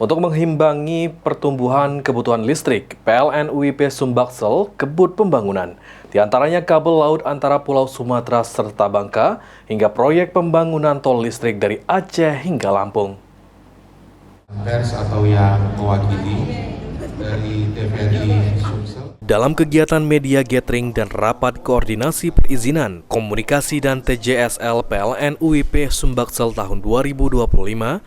Untuk mengimbangi pertumbuhan kebutuhan listrik, PLN UIP Sumbaksel kebut pembangunan. Di antaranya kabel laut antara Pulau Sumatera serta Bangka, hingga proyek pembangunan tol listrik dari Aceh hingga Lampung. Pers atau yang mewakili dari TVRI Sumsel. Dalam kegiatan media gathering dan rapat koordinasi perizinan, komunikasi dan TJSL PLN UIP Sumbaksel tahun 2025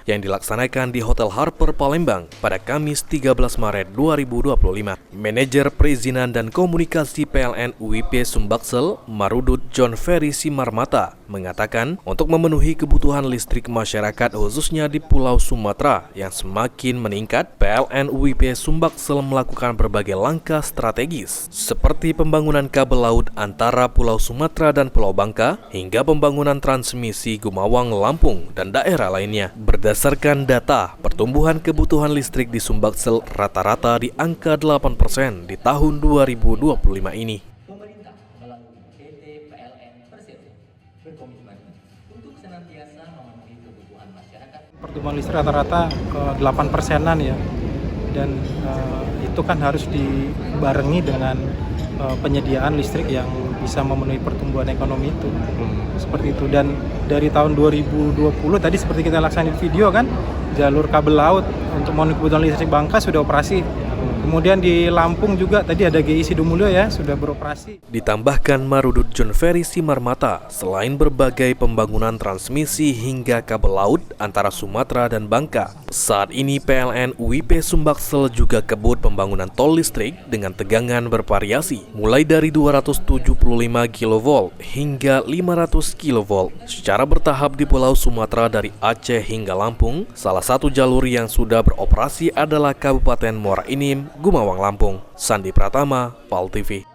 yang dilaksanakan di Hotel Harper Palembang pada Kamis 13 Maret 2025. Manajer Perizinan dan Komunikasi PLN UIP Sumbaksel, Marudut John Ferry Simarmata, mengatakan untuk memenuhi kebutuhan listrik masyarakat khususnya di Pulau Sumatera yang semakin meningkat, PLN UIP Sumbaksel melakukan berbagai langkah strategis seperti pembangunan kabel laut antara Pulau Sumatera dan Pulau Bangka hingga pembangunan transmisi Gumawang, Lampung, dan daerah lainnya. Berdasarkan data, pertumbuhan kebutuhan listrik di Sumbaksel rata-rata di angka 8% di tahun 2025 ini. Pemerintah melalui PT PLN Persero berkomitmen untuk senantiasa memenuhi kebutuhan masyarakat. Pertumbuhan listrik rata-rata ke 8%-an ya, dan itu kan harus dibarengi dengan penyediaan listrik yang bisa memenuhi pertumbuhan ekonomi itu. Seperti itu. Dan dari tahun 2020 tadi seperti kita laksanain video kan, jalur kabel laut untuk memenuhi kebutuhan listrik Bangka sudah operasi. Kemudian di Lampung juga tadi ada GI Sidomulyo ya, sudah beroperasi. Ditambahkan Marudut John Ferry Simarmata, selain berbagai pembangunan transmisi hingga kabel laut antara Sumatera dan Bangka, saat ini PLN UIP Sumbaksel juga kebut pembangunan tol listrik dengan tegangan bervariasi, mulai dari 275 kV hingga 500 kV secara bertahap di Pulau Sumatera dari Aceh hingga Lampung. Salah satu jalur yang sudah beroperasi adalah Kabupaten Muara Enim, Gumawang, Lampung. Sandi Pratama, PAL TV.